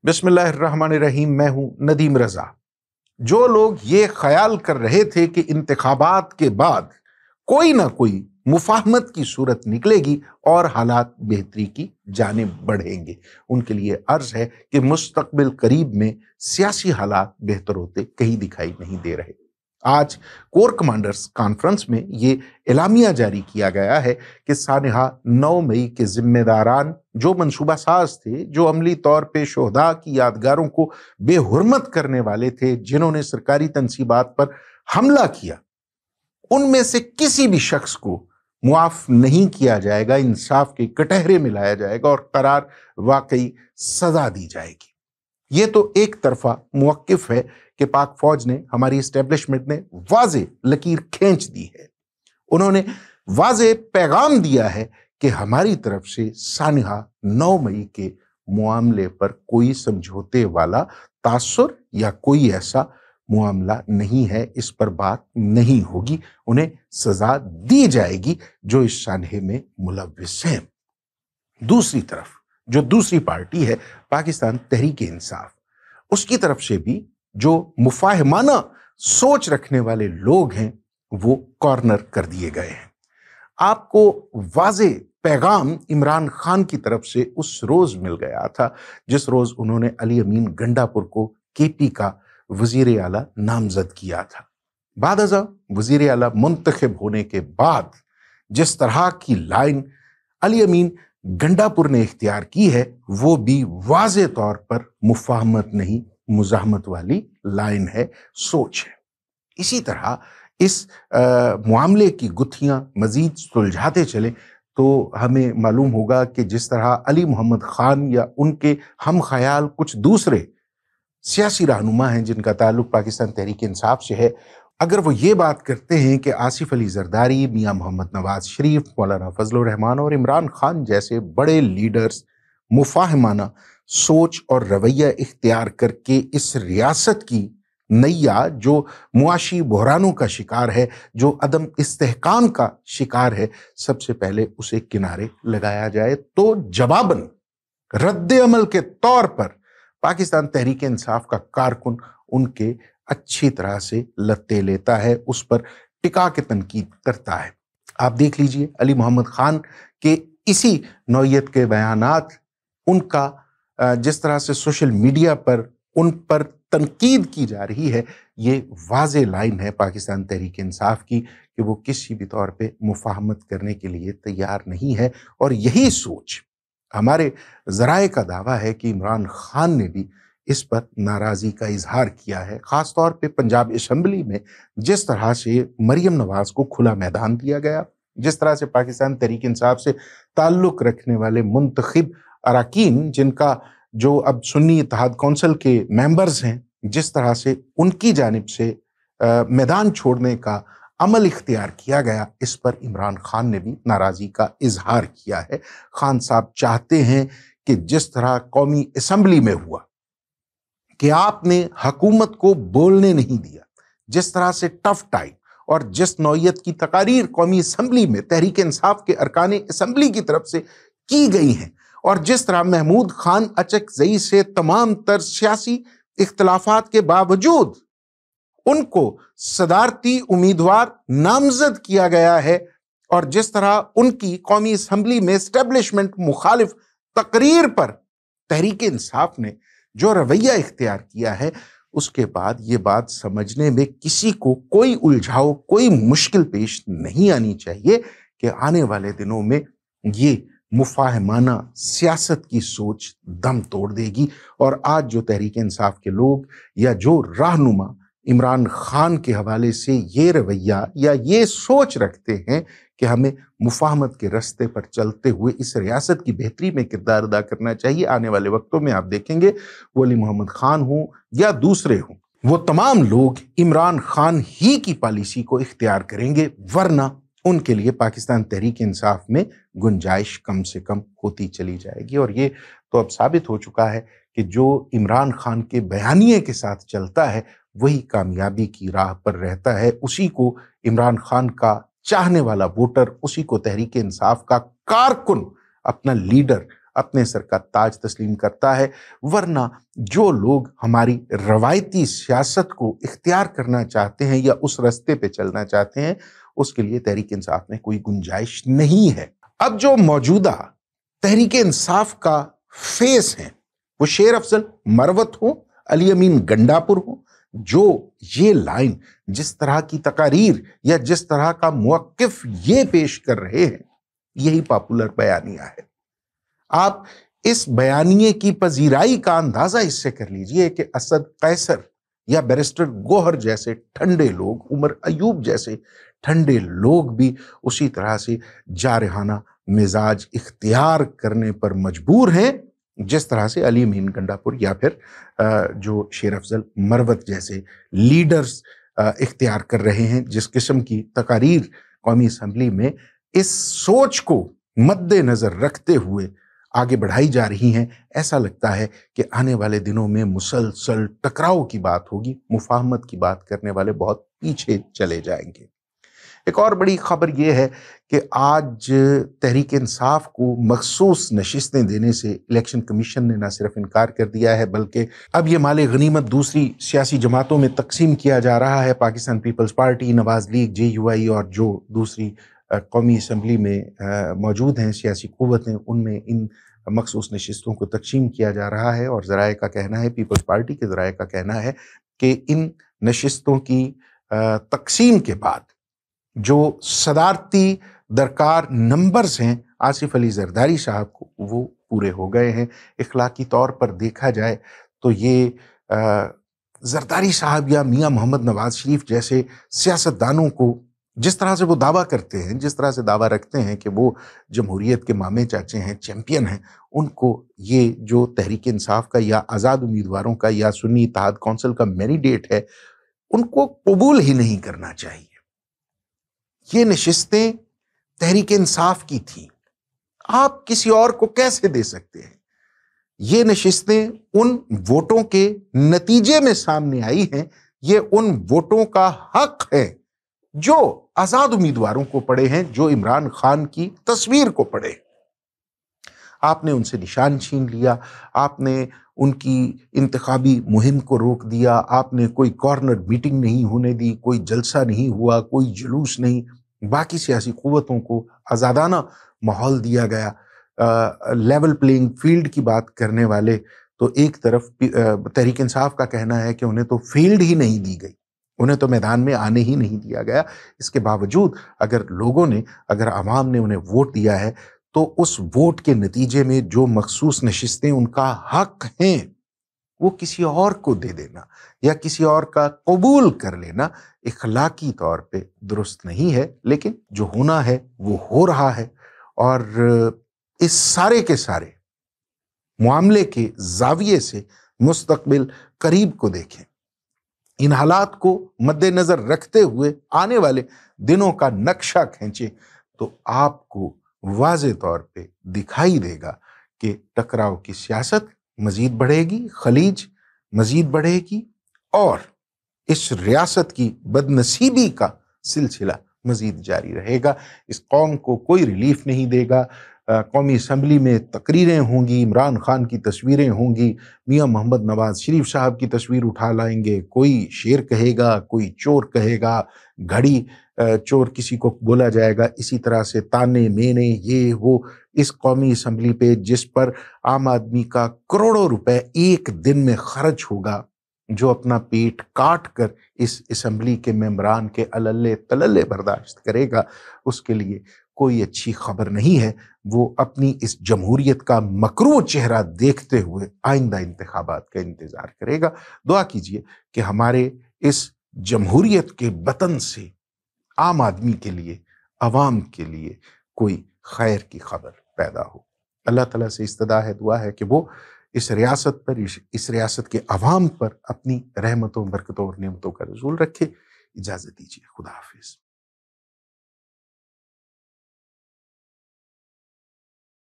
बिस्मिल्लाहिर्रहमानिर्रहीम। मैं हूं नदीम रजा। जो लोग ये ख्याल कर रहे थे कि इंतखाबात के बाद कोई ना कोई मुफाहमत की सूरत निकलेगी और हालात बेहतरी की जानिब बढ़ेंगे, उनके लिए अर्ज है कि मुस्तकबिल करीब में सियासी हालात बेहतर होते कहीं दिखाई नहीं दे रहे। आज कोर कमांडर्स कॉन्फ्रेंस में ये एलामिया जारी किया गया है कि सानहा 9 मई के जिम्मेदारान जो मंसूबा साज थे, जो अमली तौर पे शोहदा की यादगारों को बेहुरमत करने वाले थे, जिन्होंने सरकारी तनसीबात पर हमला किया, उनमें से किसी भी शख्स को मुआफ नहीं किया जाएगा, इंसाफ के कटहरे में लाया जाएगा और करार वाकई सजा दी जाएगी। ये तो एक तरफा मुवक्किफ है कि पाक फौज ने, हमारी एस्टेब्लिशमेंट ने वाज़े लकीर खींच दी है। उन्होंने वाज़े पैगाम दिया है कि हमारी तरफ से सानहा 9 मई के मुआमले पर कोई समझौते वाला तासुर या कोई ऐसा मुआमला नहीं है, इस पर बात नहीं होगी, उन्हें सजा दी जाएगी जो इस सानहे में मुलव्विस हैं। दूसरी तरफ जो दूसरी पार्टी है पाकिस्तान तहरीक-ए-इंसाफ, उसकी तरफ से भी जो मुफाहमाना सोच रखने वाले लोग हैं वो कॉर्नर कर दिए गए हैं। आपको वाज़े पैगाम इमरान खान की तरफ से उस रोज मिल गया था जिस रोज उन्होंने अली अमीन गंडापुर को केपी का वजीर आला नामजद किया था। बादअज़ा वजीर आला मुंतखब होने के बाद जिस तरह की लाइन अली अमीन गंडापुर ने इख्तियार की है, वो भी वाज़े तौर पर मुफाहमत नहीं, मुज़ाहमत वाली लाइन है, सोच है। इसी तरह इस मामले की गुत्थियां मजीद सुलझाते चले तो हमें मालूम होगा कि जिस तरह अली मोहम्मद खान या उनके हम ख्याल कुछ दूसरे सियासी रहनुमा हैं जिनका ताल्लुक पाकिस्तान तहरीक-ए-इंसाफ से है, अगर वो ये बात करते हैं कि आसिफ अली जरदारी, मियां मोहम्मद नवाज शरीफ, मौलाना फजलुर रहमान और इमरान खान जैसे बड़े लीडर्स मुफाहमाना सोच और रवैया इख्तियार करके इस रियासत की नैया जो मुआशी बहरानों का शिकार है, जो अदम इस्तेहकाम का शिकार है, सबसे पहले उसे किनारे लगाया जाए, तो जवाबन रद्द अमल के तौर पर पाकिस्तान तहरीक-ए-इंसाफ का कारकुन उनके अच्छी तरह से लत्ते लेता है, उस पर टिका के तनकीद करता है। आप देख लीजिए अली मोहम्मद खान के इसी नौयत के बयानात, उनका जिस तरह से सोशल मीडिया पर उन पर तनकीद की जा रही है, ये वाज़े लाइन है पाकिस्तान तहरीक-ए-इंसाफ की कि वो किसी भी तौर पे मुफाहमत करने के लिए तैयार नहीं है। और यही सोच हमारे ज़राए का दावा है कि इमरान खान ने भी इस पर नाराज़गी का इजहार किया है। ख़ास तौर पे पंजाब असम्बली में जिस तरह से मरियम नवाज को खुला मैदान दिया गया, जिस तरह से पाकिस्तान तहरीक-ए-इंसाफ से ताल्लुक़ रखने वाले मुंतखब अरकान, जिनका जो अब सुन्नी इत्तेहाद कौंसिल के मेंबर्स हैं, जिस तरह से उनकी जानिब से मैदान छोड़ने का अमल इख्तियार किया गया, इस पर इमरान खान ने भी नाराज़गी का इजहार किया है। खान साहब चाहते हैं कि जिस तरह कौमी असम्बली में हुआ कि आपने हुकूमत को बोलने नहीं दिया, जिस तरह से टफ टाइम और जिस नौयत की तकारीर कौमी असम्बली में तहरीक-ए-इंसाफ के अरकान असम्बली की तरफ से की गई हैं, और जिस तरह महमूद खान अचकजई से तमाम तर सियासी इख्तलाफात के बावजूद उनको सदारती उम्मीदवार नामजद किया गया है, और जिस तरह उनकी कौमी असम्बली में एस्टेब्लिशमेंट मुखालिफ तकरीर पर तहरीक-ए-इंसाफ ने जो रवैया इख्तियार किया है, उसके बाद ये बात समझने में किसी को कोई उलझाव, कोई मुश्किल पेश नहीं आनी चाहिए कि आने वाले दिनों में ये मुफाहमाना सियासत की सोच दम तोड़ देगी। और आज जो तहरीक-ए-इंसाफ के लोग या जो रहनुमा इमरान खान के हवाले से ये रवैया या ये सोच रखते हैं कि हमें मुफाहमत के रास्ते पर चलते हुए इस रियासत की बेहतरी में किरदार अदा करना चाहिए, आने वाले वक्तों में आप देखेंगे वो अली मोहम्मद खान हों या दूसरे हों, वो तमाम लोग इमरान खान ही की पॉलिसी को इख्तियार करेंगे, वरना उनके लिए पाकिस्तान तहरीक-ए-इंसाफ में गुंजाइश कम से कम होती चली जाएगी। और ये तो अब साबित हो चुका है कि जो इमरान खान के बयानिए के साथ चलता है वही कामयाबी की राह पर रहता है, उसी को इमरान खान का चाहने वाला वोटर, उसी को तहरीक-ए-इंसाफ का कारकुन अपना लीडर, اپنے سر کا تاج تسلیم کرتا ہے، ورنہ جو لوگ ہماری روایتی سیاست کو اختیار کرنا چاہتے ہیں یا اس راستے پہ چلنا چاہتے ہیں، اس کے لیے تحریک انصاف میں کوئی گنجائش نہیں ہے۔ اب جو موجودہ تحریک انصاف کا فیس ہے، وہ شیر افضل مروت ہو، علی امین گنڈاپور ہو، جو یہ لائن، جس طرح کی تقاریر یا جس طرح کا موقف یہ پیش کر رہے ہیں، یہی پاپولر بیانیہ ہے۔ آپ اس بیانیے کی پذیرائی کا اندازہ اس سے کر لیجئے کہ اسد قیصر یا بیرسٹر گوہر جیسے ٹھنڈے لوگ، عمر ایوب جیسے ٹھنڈے لوگ بھی اسی طرح سے جارحانہ مزاج اختیار کرنے پر مجبور ہیں، جس طرح سے علی امین گنڈاپور یا پھر جو شیر افضل مروت جیسے لیڈرز اختیار کر رہے ہیں، جس قسم کی تقاریر قومی اسمبلی میں اس سوچ کو مد نظر رکھتے ہوئے آگے بڑھائی جا رہی ہیں۔ ایسا لگتا ہے کہ آنے والے دنوں میں مسلسل ٹکراؤ کی بات ہوگی، مفاہمت کی بات کرنے والے بہت پیچھے چلے جائیں گے۔ ایک اور بڑی خبر یہ ہے کہ آج تحریک انصاف کو مخصوص نشستیں دینے سے الیکشن کمیشن نے نہ صرف انکار کر دیا ہے، بلکہ اب یہ مال غنیمت دوسری سیاسی جماعتوں میں تقسیم کیا جا رہا ہے۔ پاکستان پیپلز پارٹی، نواز لیگ، JUI اور جو دوسری قومی اسمبلی میں موجود ہیں سیاسی قوتیں، ان میں ان مخصوص نشستوں کو تقسیم کیا جا رہا ہے، اور ذرائع کا کہنا ہے، پیپلز پارٹی کے ذرائع کا کہنا ہے کہ ان نشستوں کی تقسیم کے بعد جو صدارتی درکار نمبرز ہیں آصف علی زرداری صاحب کو، وہ پورے ہو گئے ہیں۔ اخلاقی طور پر دیکھا جائے تو یہ زرداری صاحب یا میاں محمد نواز شریف جیسے سیاستدانوں کو جس طرح سے وہ دعویٰ کرتے ہیں، جس طرح سے دعویٰ رکھتے ہیں کہ وہ جمہوریت کے مامے چاچے ہیں، چیمپئن ہیں، ان کو یہ جو تحریک انصاف کا یا آزاد امیدواروں کا یا سنی اتحاد کونسل کا مینڈیٹ ہے، ان کو قبول ہی نہیں کرنا چاہیے۔ یہ نشستیں تحریک انصاف کی تھیں، آپ کسی اور کو کیسے دے سکتے ہیں؟ یہ نشستیں ان ووٹوں کے نتیجے میں سامنے آئی ہیں، یہ ان ووٹوں کا حق ہے جو آزاد امیدواروں کو پڑے ہیں، جو عمران خان کی تصویر کو پڑے۔ آپ نے ان سے نشان چھین لیا، آپ نے ان کی انتخابی مہم کو روک دیا، آپ نے کوئی کارنر میٹنگ نہیں ہونے دی، کوئی جلسہ نہیں ہوا، کوئی جلوس نہیں، باقی سیاسی قوتوں کو آزادانہ ماحول دیا گیا۔ لیول پلینگ فیلڈ کی بات کرنے والے تو ایک طرف تحریک انصاف کا کہنا ہے کہ انہیں تو فیلڈ ہی نہیں دی گئی، انہیں تو میدان میں آنے ہی نہیں دیا گیا۔ اس کے باوجود اگر عوام نے انہیں ووٹ دیا ہے تو اس ووٹ کے نتیجے میں جو مخصوص نشستیں ان کا حق ہیں، وہ کسی اور کو دے دینا یا کسی اور کا قبول کر لینا اخلاقی طور پہ درست نہیں ہے۔ لیکن جو ہونا ہے وہ ہو رہا ہے، اور اس سارے کے سارے معاملے کے زاویے سے مستقبل قریب کو دیکھیں، ان حالات کو مد نظر رکھتے ہوئے آنے والے دنوں کا نقشہ کھینچیں، تو آپ کو واضح طور پہ دکھائی دے گا کہ ٹکراؤ کی سیاست مزید بڑھے گی، خلیج مزید بڑھے گی، اور اس ریاست کی بدنصیبی کا سلسلہ مزید جاری رہے گا۔ اس قوم کو کوئی ریلیف نہیں دے گا۔ قومی اسمبلی میں تقریریں ہوں گی، عمران خان کی تصویریں ہوں گی، میاں محمد نواز شریف صاحب کی تصویر اٹھا لائیں گے، کوئی شیر کہے گا، کوئی چور کہے گا، گھڑی چور کسی کو بولا جائے گا، اسی طرح سے تانے مینے یہ وہ اس قومی اسمبلی پہ، جس پر عام آدمی کا کروڑوں روپے ایک دن میں خرچ ہوگا، جو اپنا پیٹ کاٹ کر اس اسمبلی کے ممبران کے اللے تللے برداشت کرے گا، اس کے لیے کوئی اچھی خبر نہیں ہے۔ وہ اپنی اس جمہوریت کا مکروہ چہرہ دیکھتے ہوئے آئندہ انتخابات کا انتظار کرے گا۔ دعا کیجئے کہ ہمارے اس جمہوریت کے وطن سے عام آدمی کے لیے، عوام کے لیے کوئی خیر کی خبر پیدا ہو۔ اللہ تعالیٰ سے استدعا ہے، دعا ہے کہ وہ اس ریاست پر، اس ریاست کے عوام پر اپنی رحمتوں، برکتوں اور نعمتوں کا نزول رکھے۔ اجازت دیجیے، خدا حافظ۔